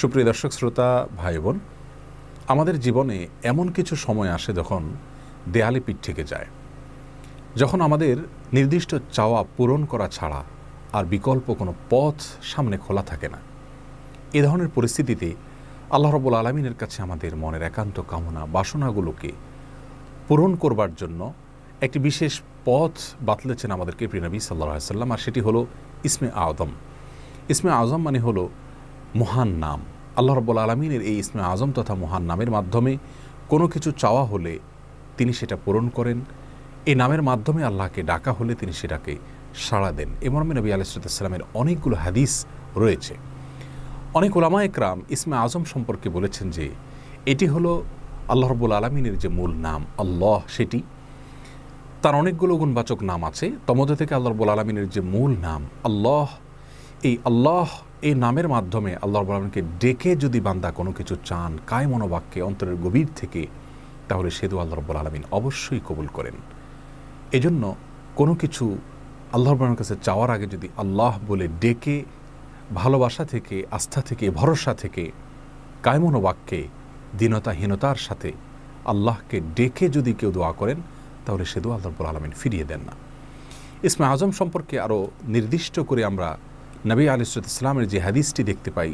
সুপ্রিয় দর্শক শ্রোতা ভাই বোন, আমাদের জীবনে এমন কিছু সময় আসে যখন দেয়ালে পিঠ থেকে যায়, যখন আমাদের নির্দিষ্ট চাওয়া পূরণ করা ছাড়া আর বিকল্প কোনো পথ সামনে খোলা থাকে না। এ ধরনের পরিস্থিতিতে আল্লাহ রাব্বুল আলামিনের কাছে আমাদের মনের একান্ত কামনা বাসনাগুলোকে পূরণ করবার জন্য একটি বিশেষ পথ বাতলেছেন আমাদেরকে প্রিয় নবী সাল্লাল্লাহু আলাইহি ওয়াসাল্লাম, আর সেটি হলো ইসমে আযম। ইসমে আযম মানে হলো মহান নাম। আল্লাহ রাব্বুল আলামিনের এই ইসমে আযম তথা মহান নামের মাধ্যমে কোনো কিছু চাওয়া হলে তিনি সেটা পূরণ করেন। এই নামের মাধ্যমে আল্লাহকে ডাকা হলে তিনি সেটাকে সাড়া দেন। এ মর্মে নবী আলাইহিস সালামের অনেকগুলো হাদিস রয়েছে। অনেক উলামায়ে কেরাম ইসমে আযম সম্পর্কে বলেছেন যে এটি হলো আল্লাহ রাব্বুল আলামিনের যে মূল নাম আল্লাহ, সেটি তার অনেকগুলো গুণবাচক নাম আছে। তমধ্যে থেকে আল্লাহ রাব্বুল আলামিনের যে মূল নাম আল্লাহ, এই নামের মাধ্যমে আল্লাহ রাব্বুল আলামিনকে ডেকে যদি বান্দা কোনো কিছু চান কায় মনোবাক্যে অন্তরের গভীর থেকে, তাহলে সে দোয়া আল্লাহ রাব্বুল আলামিন অবশ্যই কবুল করেন। এজন্য কোনো কিছু আল্লাহ রাব্বুল আলামিনের কাছে চাওয়ার আগে যদি আল্লাহ বলে ডেকে ভালোবাসা থেকে, আস্থা থেকে, ভরসা থেকে, কায় মনোবাক্যে দীনতাহীনতার সাথে আল্লাহকে ডেকে যদি কেউ দোয়া করেন, তাহলে সে দোয়া আল্লাহ রাব্বুল আলামিন ফিরিয়ে দেন না। ইসমে আযম সম্পর্কে আরও নির্দিষ্ট করে আমরা নবী আলাইহিস সালামের যে হাদিসটি দেখতে পাই,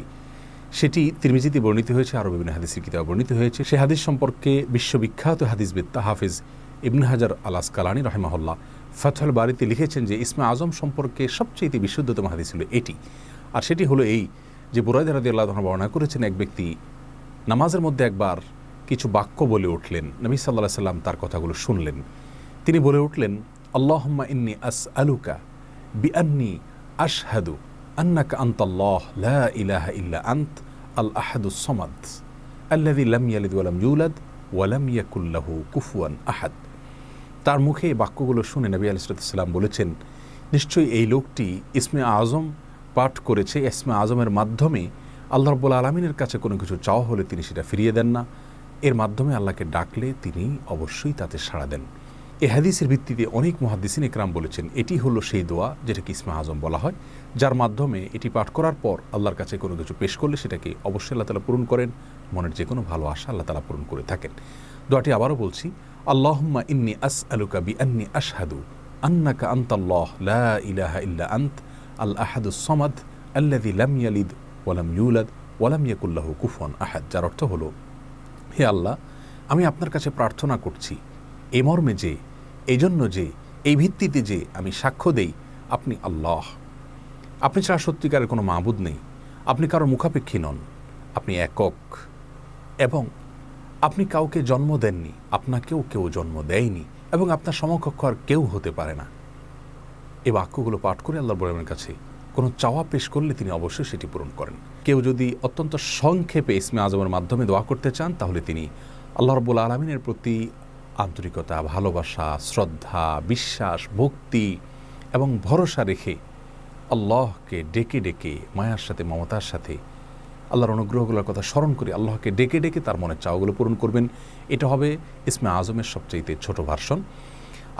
সেটি তিরমিজিতে বর্ণিত হয়েছে, আরও বিভিন্ন হাদিসের কিতাবে বর্ণিত হয়েছে। সে হাদিস সম্পর্কে বিশ্ববিখ্যাত হাদিসবিদ হাফিজ ইবনে হাজার আল আসকালানী রাহিমাহুল্লাহ ফাতহুল বারীতে লিখেছেন যে ইসমে আযম সম্পর্কে সবচেয়ে বিশুদ্ধতম হাদিস হলো এটি। আর সেটি হলো এই যে বুরায়দা রাদিয়াল্লাহু আনহু বর্ণনা করেছেন, এক ব্যক্তি নামাজের মধ্যে একবার কিছু বাক্য বলে উঠলেন। নবী সাল্লাল্লাহু আলাইহি সাল্লাম তার কথাগুলো শুনলেন। তিনি বলে উঠলেন, আল্লাহুম্মা ইন্নী আসআলুকা বিআন্নী আশহাদু আন্নাকা আনতাল্লাহ লা ইলাহা ইল্লা আনত আল আহাদুস সামাদ আল্লাযী লাম ইয়ালিদ ওয়া লাম ইউলাদ ওয়া লাম ইয়াকুল লাহু কুফুয়ান আহাদ। তার মুখে এই বাক্যগুলো শুনে নবী আলাইহিস সালাম বলেছেন, নিশ্চয়ই এই লোকটি ইসমে আযম পাঠ করেছে। ইসমে আযমের মাধ্যমে আল্লাহ রাব্বুল আলামিনের কাছে কোনো কিছু চাওয়া হলে তিনি সেটা ফিরিয়ে দেন না। এর মাধ্যমে আল্লাহকে ডাকলে তিনি অবশ্যই তাতে সাড়া দেন। এই হাদিসের ভিত্তিতে অনেক মুহাদ্দিসিন ইকরাম বলেছেন এটি হলো সেই দোয়া যেটাকে ইসমে আযম বলা হয়, যার মাধ্যমে এটি পাঠ করার পর আল্লাহর কাছে কোনো কিছু পেশ করলে সেটাকে অবশ্যই আল্লাহ তাআলা পূরণ করেন। মনের যে কোনো ভালো আশা আল্লাহ তাআলা পূরণ করে থাকেন। দোয়াটি আবারও বলছি, আল্লাহুম্মা ইন্নী আসআলুকা বিআন্নী আশহাদু আন্নাকা আনতাল্লাহ লা ইলাহা ইল্লা আনত আল আহাদুস সামাদ আল্লাযী লাম ইয়ালিদ ওয়া লাম ইউলাদ ওয়া লাম ইয়াকুল লাহু কুফুয়ান আহাদ। যার অর্থ হলো, হে আল্লাহ, আমি আপনার কাছে প্রার্থনা করছি এই মর্মে যে, এই জন্য যে, এই ভিত্তিতে যে আমি সাক্ষ্য দেই আপনি আল্লাহ, আপনি ছাড়া সত্যিকারের কোনো মাবুদ নেই, আপনি কারো মুখাপেক্ষী নন, আপনি একক, এবং আপনি কাউকে জন্ম দেননি, আপনাকেও কেউ জন্ম দেয়নি, এবং আপনার সমকক্ষ আর কেউ হতে পারে না। এই বাক্যগুলো পাঠ করে আল্লাহর বড়ের কাছে কোনো চাওয়া পেশ করলে তিনি অবশ্যই সেটি পূরণ করেন। কেউ যদি অত্যন্ত সংক্ষেপে ইসমে আযমের মাধ্যমে দোয়া করতে চান, তাহলে তিনি আল্লাহ রাব্বুল আলামিনের প্রতি আন্তরিকতা, ভালোবাসা, শ্রদ্ধা, বিশ্বাস, ভক্তি এবং ভরসা রেখে আল্লাহকে ডেকে ডেকে মায়ার সাথে, মমতার সাথে, আল্লাহর অনুগ্রহগুলোর কথা স্মরণ করে আল্লাহকে ডেকে ডেকে তার মনের চাওয়াগুলো পূরণ করবেন। এটা হবে ইসমে আযমের সবচাইতে ছোট ভার্সন।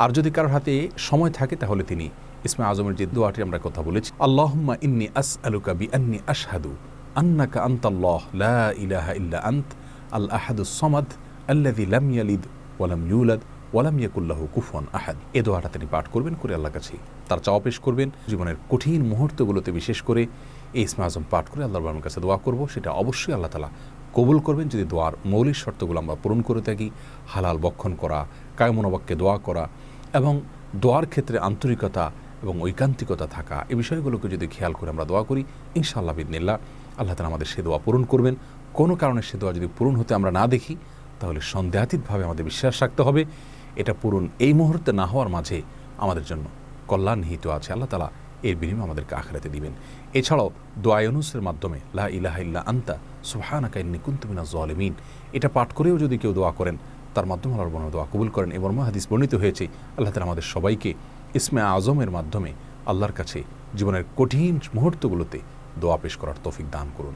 আর যদি কারোর হাতে সময় থাকে, তাহলে তিনি ইসমে আযমের যে দোয়াটি আমরা কথা বলেছি, আল্লাহুম্মা ইন্নী আসআলুকা বিআন্নী আশহাদু আন্নাকা আনতাল্লাহ লা ইলাহা ইল্লা আনত আল আহাদুস সামাদ আল্লাযী লাম ইয়ালিদ ওয়া লাম ইউলাদ ওয়া লাম ইয়াকুল লাহু কুফুয়ান আহাদ। এই দোয়াটা তিনি পাঠ করবেন, করে আল্লাহর কাছে তার চাওয়া পেশ করবেন। জীবনের কঠিন মুহূর্তগুলোতে বিশেষ করে এই ইসমে আযম পাঠ করে আল্লাহর বাবার কাছে দোয়া করব, সেটা অবশ্যই আল্লাহ তাআলা কবুল করবেন যদি দোয়ার মৌলিক শর্তগুলো আমরা পূরণ করে থাকি। হালাল বক্ষণ করা, কায় মনোবাক্যে দোয়া করা এবং দোয়ার ক্ষেত্রে আন্তরিকতা এবং ঐকান্তিকতা থাকা, এই বিষয়গুলোকে যদি খেয়াল করে আমরা দোয়া করি, ইনশাআল্লাহ বিইذনিল্লাহ আল্লাহ তাআলা আমাদের সে দোয়া পূরণ করবেন। কোনো কারণে সে দোয়া যদি পূরণ হতে আমরা না দেখি, তাহলে সন্দেহাতীতভাবে আমাদের বিশ্বাস রাখতে হবে এটা পূরণ এই মুহূর্তে না হওয়ার মাঝে আমাদের জন্য কল্যাণ নিহিত আছে। আল্লাহ তাআলা এর বিনিময়ে আমাদেরকে আখিরাতে দিবেন। এছাড়াও দোয়া ইউনুসের মাধ্যমে লা ইলাহা ইল্লা আনতা সুবহানাকা ইন্নী কুনতু মিনাজ জালিমিন, এটা পাঠ করেও যদি কেউ দোয়া করেন, তার মাধ্যমে আল্লাহর বড় দোয়া কবুল করেন। এবং হাদিস বর্ণিত হয়েছে, আল্লাহ তাআলা আমাদের সবাইকে ইসমে আযমের মাধ্যমে আল্লাহর কাছে জীবনের কঠিন মুহূর্তগুলোতে দোয়া পেশ করার তৌফিক দান করুন।